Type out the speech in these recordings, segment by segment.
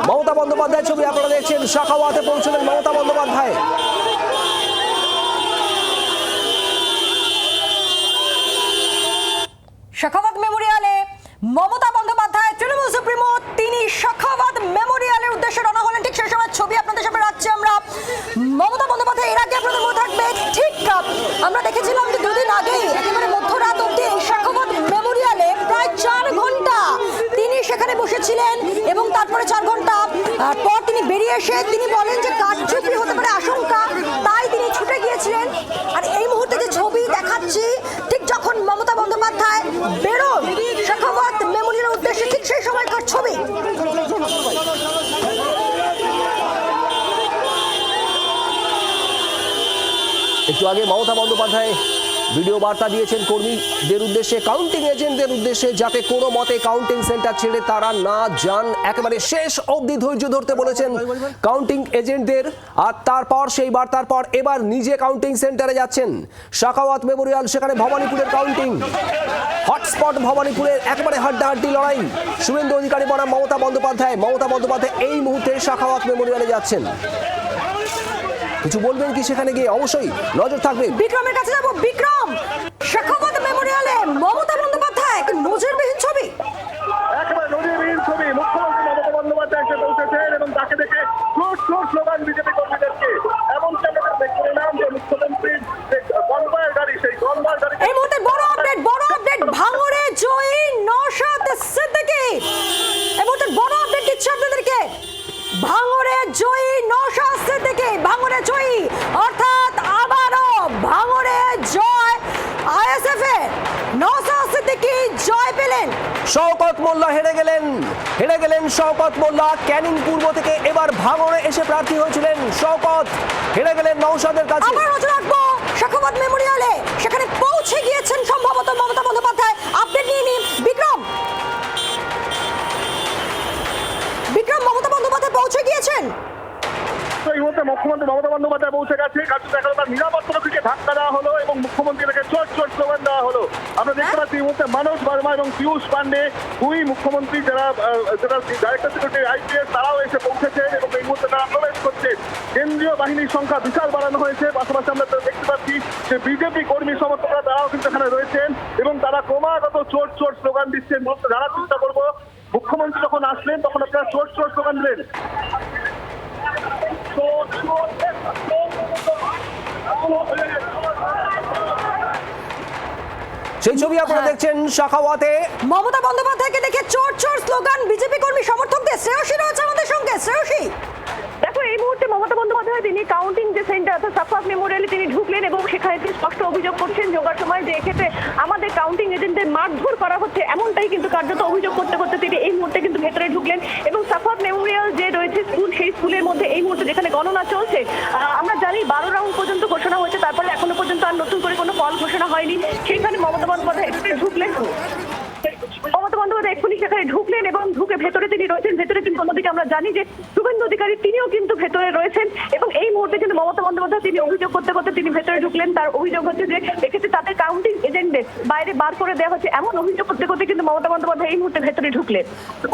মমতা বন্দ্যোপাধ্যায় ছবি আপনারা দেখছেন। শাখাওয়াতে পৌঁছলেন মমতা বন্দ্যোপাধ্যায়। শাখাওয়াত মেমোরিয়ালে মমতা বন্দ্যোপাধ্যায় তৃণমূল সুপ্রিমো তিনি শাখাওয়াত মেমোরিয়ালের উদ্দেশ্যে রওনা হলেন। ঠিক সেই সময় ছবি আপনাদের সামনে রাখছি আমরা। মমতা বন্দ্যোপাধ্যায় এর আগে আপনাদের মনে থাকবে ঠিক আমরা দেখেছিলাম যে দুদিন আগে একেবারে মধ্যরাত অবধি শাখাওয়াত মেমোরিয়ালে প্রায় 4 ঘন্টা তিনি সেখানে বসেছিলেন এবং তারপরে 4 ঘন্টা পর তিনি বেরিয়ে এসে তিনি বলেন যে কারচুপি হতে পারে আশঙ্কা, তাই তিনি ছুটে গিয়েছিলেন। আর এই মুহূর্তে যে ছবি দেখাচ্ছি ঠিক যখন মমতা বন্দ্যোপাধ্যায় বেরোন শাখাওয়াত মেমোরিয়ালের উদ্দেশ্যে ঠিক সেই সময়কার ছবি। একটু আগে মমতা বন্দ্যোপাধ্যায় ভিডিও বার্তা দিয়েছেন কর্মীদের উদ্দেশ্যে, কাউন্টিং এজেন্টদের উদ্দেশ্যে, যাতে কোনো মতে কাউন্টিং সেন্টার ছেড়ে তারা না যান। একেবারে শেষ অবধি ধৈর্য ধরতে বলেছেন কাউন্টিং এজেন্টদের। আর তারপর সেই বার্তার পর এবার নিজে কাউন্টিং সেন্টারে যাচ্ছেন। শাখাওয়াত মেমোরিয়াল, সেখানে ভবানীপুরের কাউন্টিং হটস্পট, ভবানীপুরের একেবারে হাড্ডাহাড্ডি লড়াই। শুভেন্দু অধিকারী বনাম মমতা বন্দ্যোপাধ্যায় এই মুহূর্তে শাখাওয়াত মেমোরিয়ালে যাচ্ছেন। কিছু বলবেন কি সেখানে গিয়ে? অবশ্যই নজর থাকবে। বিক্রমের কাছে যাব। বিক্রম, শাখাওয়াত মেমোরিয়ালে মমতা বন্দ্যোপাধ্যায় নজিরবিহীন ছবি। একেবারে নজিরবিহীন ছবি। মুখ্যমন্ত্রী মমতা বন্দ্যোপাধ্যায় এসে পৌঁছেছেন এবং তাকে দেখে জোর স্লোগান বিজেপি কর্মীদেরকে। এমনকি আমরা দেখতে পেলাম যে মুখ্যমন্ত্রীর যে গণবার গাড়ি, সেই গণবার গাড়ি। এই মুহূর্তে বড় আপডেট ভাঙড়ে জয়ী নওশাদ সিদ্দিকী। এই মুহূর্তে বড় আপডেট দিচ্ছি আপনাদেরকে। ভাঙড়ে জয়ী নওশাদ সিদ্দিকী, ভাঙড়ে জয়ী, অর্থাৎ আবারও ভাঙড়ে জয় আইএসএফ এর। নওশাদ সিদ্দিকী জয় পেলেন। শওকত মোল্লা হেরে গেলেন শওকত মোল্লা। ক্যানিং পূর্ব থেকে এবার ভাঙড়ে এসে প্রার্থী হয়েছিলেন শওকত, হেরে গেলেন নওশাদের কাছে। আবার নজর রাখবো শাখাওয়াত মেমোরিয়ালে, সেখানে পৌঁছে গিয়েছেন সম্ভবত মমতা বন্দ্যোপাধ্যায়। আপডেট নিয়ে নিন বিক্রম। মমতা বন্দ্যোপাধ্যায় পৌঁছে গিয়েছেন। এই মুহূর্তে মুখ্যমন্ত্রী মমতা বন্দ্যোপাধ্যায় পৌঁছে গেছে। কার্যত এখন তার নিরাপত্তারক্ষীকে ধাক্কা দেওয়া হলো এবং মুখ্যমন্ত্রীকে চোট স্লোগান দেওয়া হলো। আমরা দেখতে পাচ্ছি এই মুহূর্তে মানস বর্মা এবং পীযূষ পান্ডে, দুই মুখ্যমন্ত্রী যারা ডাইরেক্টর সেক্রেটারি আইপিএস, তারাও এসে পৌঁছেছেন এবং এই মুহূর্তে তারা প্রবেশ করছে। কেন্দ্রীয় বাহিনীর সংখ্যা বিশাল বাড়ানো হয়েছে। পাশাপাশি আমরা দেখতে পাচ্ছি যে বিজেপি কর্মী সমর্থকরা তারাও কিন্তু এখানে রয়েছেন এবং তারা ক্রমাগত চোট স্লোগান দিচ্ছেন। মূলত জানার চেষ্টা করবো মুখ্যমন্ত্রী যখন আসলেন তখন আপনারা চোট স্লোগান দিলেন। সেই ছবি আপনারা দেখছেন শাখাওয়াতে। মমতা বন্দ্যোপাধ্যায়কে দেখে চোর স্লোগান বিজেপি কর্মী সমর্থকদের। শ্রেয়সী রয়েছে আমাদের সঙ্গে। শ্রেয়সী, দেখো এই মুহূর্তে মমতা বন্দ্যোপাধ্যায় তিনি কাউন্টিং যে সেন্টার অর্থাৎ শাখাওয়াত মেমোরিয়ালে তিনি ঢুকলেন এবং সেখানে তিনি স্পষ্ট অভিযোগ করছেন ঢোকার সময় যে এক্ষেত্রে আমাদের কাউন্টিং এজেন্টদের মারধর করা হচ্ছে, এমনটাই কিন্তু কার্যত অভিযোগ করতে তিনি এই মুহূর্তে কিন্তু ভেতরে ঢুকলেন। এবং শাখাওয়াত মেমোরিয়াল যে রয়েছে স্কুল, সেই স্কুলের মধ্যে এই মুহূর্তে যেখানে গণনা চলছে, আমরা জানি 12 রাউন্ড পর্যন্ত ঘোষণা হয়েছে, তারপরে এখনো পর্যন্ত আর নতুন করে কোনো ফল ঘোষণা হয়নি। সেখানে মমতা বন্দ্যোপাধ্যায় ঢুকলেন। মমতা বন্দ্যোপাধ্যায় এক্ষুনি সেখানে ঢুকলেন এবং ঢুকে ভেতরে তিনি রয়েছেন। ভেতরে কিন্তু অন্যদিকে আমরা জানি যে শুভেন্দু অধিকারী তিনিও কিন্তু ভেতরে রয়েছেন এবং এই মুহূর্তে কিন্তু মমতা বন্দ্যোপাধ্যায় তিনি অভিযোগ করতে তিনি ভেতরে ঢুকলেন। তার অভিযোগ হচ্ছে যে এক্ষেত্রে তাদের কাউন্টিং এজেন্টদের বাইরে বার করে দেওয়া হচ্ছে, এমন অভিযোগ করতে কিন্তু মমতা বন্দ্যোপাধ্যায় এই মুহূর্তে ভেতরে ঢুকলেন।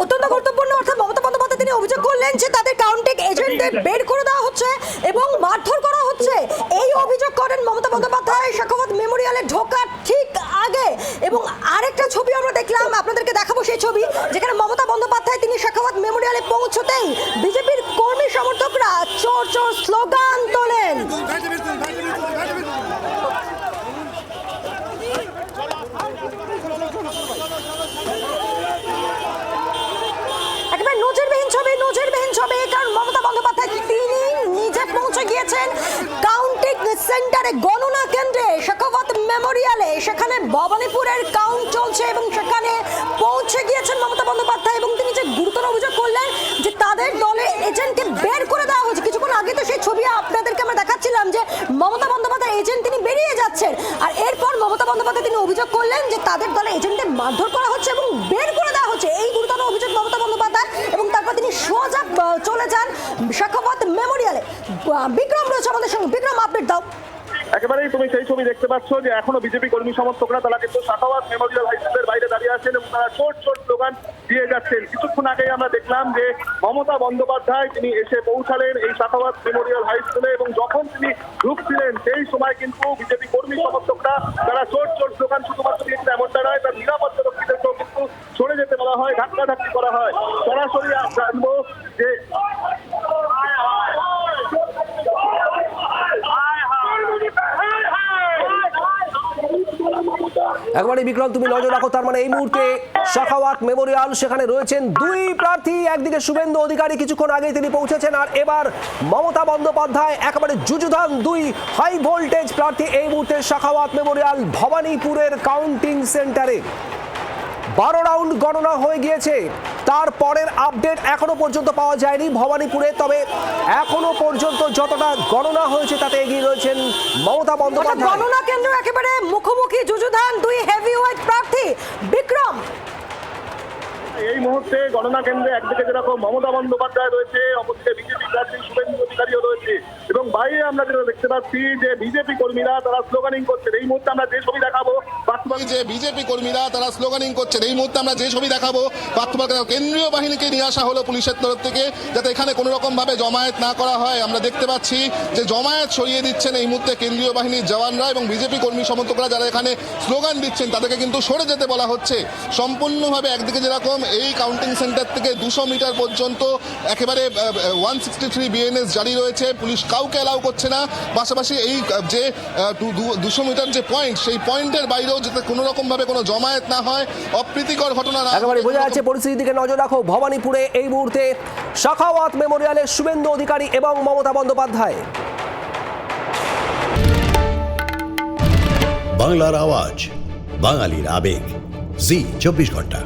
অত্যন্ত গুরুত্বপূর্ণ। অর্থাৎ মমতা বন্দ্যোপাধ্যায় তিনি অভিযোগ করলেন যে তাদের কাউন্টিং এজেন্টদের বের করে দেওয়া হচ্ছে এবং মারধর করা হচ্ছে। এই অভিযোগ করেন মমতা বন্দ্যোপাধ্যায় শাখাওয়াত মেমোরিয়ালে ঢোকার ঠিক আগে। এবং আরেকটা ছবি আমরা দেখলাম, আপনাদেরকে দেখাবো সেই ছবি, যেখানে মমতা বন্দ্যোপাধ্যায় তিনি শাখাওয়াত মেমোরিয়ালে পৌঁছতেই বিজেপির কর্মী সমর্থকরা চোর স্লোগান তোলেন। একেবারে নজিরবিহীন ছবি, কারণ মমতা বন্দ্যোপাধ্যায় তিনি নিজে পৌঁছে গিয়েছেন কাউন্টিং সেন্টারে, গণনা কেন্দ্রে শাখাওয়াত মেমোরিয়ালে। সেখানে ভবানীপুরের কাউন্ট চলছে এবং সেখানে পৌঁছে গিয়েছেন মমতা বন্দ্যোপাধ্যায় এবং তিনি যে গুরুতর অভিযোগ করলেন যে তাদের দলের এজেন্টকে বের করে দেওয়া হয়েছে। কিছুক্ষণ আগে তো সেই ছবি আপনাদেরকে আমরা দেখাচ্ছিলাম যে মমতা বন্দ্যোপাধ্যায় এজেন্ট তিনি বেরিয়ে যাচ্ছেন, আর এরপর মমতা বন্দ্যোপাধ্যায় তিনি অভিযোগ করলেন যে তাদের দলের এজেন্টদের মারধর করা হচ্ছে এবং বের করে দেওয়া হচ্ছে। এই গুরুতর অভিযোগ মমতা বন্দ্যোপাধ্যায় এবং তারপর তিনি সোজা চলে যান শাখাওয়াত মেমোরিয়ালে। বিক্রম রয়েছে আমাদের সঙ্গে। বিক্রম, আপডেট দাও। একেবারেই তুমি সেই ছবি দেখতে পাচ্ছ যে এখনো বিজেপি কর্মী সমর্থকরা তারা কিন্তু সাখাওয়াত মেমোরিয়াল হাই স্কুলের বাইরে দাঁড়িয়ে আছেন এবং তারা ছোট ছোট স্লোগান দিয়ে যাচ্ছেন। কিছুক্ষণ আগেই আমরা দেখলাম যে মমতা বন্দ্যোপাধ্যায় তিনি এসে পৌঁছালেন এই সাখাওয়াত মেমোরিয়াল হাই স্কুলে এবং যখন তিনি ঢুকছিলেন সেই সময় কিন্তু বিজেপি কর্মী সমর্থকরা তারা ছোট ছোট স্লোগান শুধুমাত্র দিয়েছিল এমনটা নয়, তার নিরাপত্তা রক্ষীদেরকেও কিন্তু সরে যেতে বলা হয়, ধাক্কাধাক্কি করা হয়। সরাসরি জানবো যে একবারে বিক্রম তুমি নজর রাখো, তার মানে এই মুহূর্তে সাখাওয়াত মেমোরিয়াল সেখানে রয়েছেন দুই প্রার্থী, একদিকে শুভেন্দু অধিকারী কিছুক্ষণ আগেই তিনি পৌঁছেছেন, আর এবার মমতা বন্দ্যোপাধ্যায় একেবারে যুযুধান দুই হাই ভোল্টেজ প্রার্থী এই মুহূর্তে সাখাওয়াত মেমোরিয়াল ভবানীপুরের কাউন্টিং সেন্টারে। 12 রাউন্ড গণনা হয়ে গিয়েছে, তারপরের আপডেট এখনো পর্যন্ত পাওয়া যায়নি ভবানীপুরে, তবে এখনো পর্যন্ত যতটা গণনা হয়েছে তাতে এগিয়ে রয়েছেন মমতা বন্দ্যোপাধ্যায়। গণনা কেন্দ্র একেবারে মুখোমুখি যুযুধান দুই হেভিওয়েট প্রার্থী। বিক্রম, এই মুহূর্তে গণনা কেন্দ্রে একদিকে যেরকম মমতা বন্দ্যোপাধ্যায় রয়েছে, অপরদিকে বিজেপি প্রার্থী শুভেন্দু অধিকারীও রয়েছে এবং বাইরে আমরা যেটা দেখতে পাচ্ছি যে বিজেপি কর্মীরা তারা স্লোগানিং করছেন। এই মুহূর্তে আমরা যে ছবি দেখাবো যে বিজেপি কর্মীরা তারা স্লোগানিং করছেন, এই মুহূর্তে আমরা যে ছবি দেখাবো কেন্দ্রীয় বাহিনীকে নিয়ে আসা হলো পুলিশের তরফ থেকে, যাতে এখানে কোনো রকম ভাবে জমায়েত না করা হয়। আমরা দেখতে পাচ্ছি যে জমায়েত সরিয়ে দিচ্ছেন এই মুহূর্তে কেন্দ্রীয় বাহিনীর জওয়ানরা এবং বিজেপি কর্মী সমর্থকরা যারা এখানে স্লোগান দিচ্ছেন তাদেরকে কিন্তু সরে যেতে বলা হচ্ছে। সম্পূর্ণভাবে একদিকে যেরকম এই কাউন্টিং সেন্টার থেকে 200 মিটার পর্যন্ত একেবারে 163 বিএনএস জারি রয়েছে, পুলিশ কাউকে অ্যালাউ করছে না। পাশাপাশি এই যে 200 মিটার যে পয়েন্ট, সেই পয়েন্টের বাইরেও যাতে কোনো রকম ভাবে কোনো জমায়েত না হয়, অপ্রীতিকর ঘটনা না। একেবারে বোঝা যাচ্ছে পরিস্থিতির দিকে নজর রাখো। ভবানীপুরে এই মুহূর্তে সাখাওয়াত মেমোরিয়ালে শুভেন্দু অধিকারী এবং মমতা বন্দ্যোপাধ্যায়। বাংলার আওয়াজ, বাঙালির আবেগ, জি 24 ঘন্টা।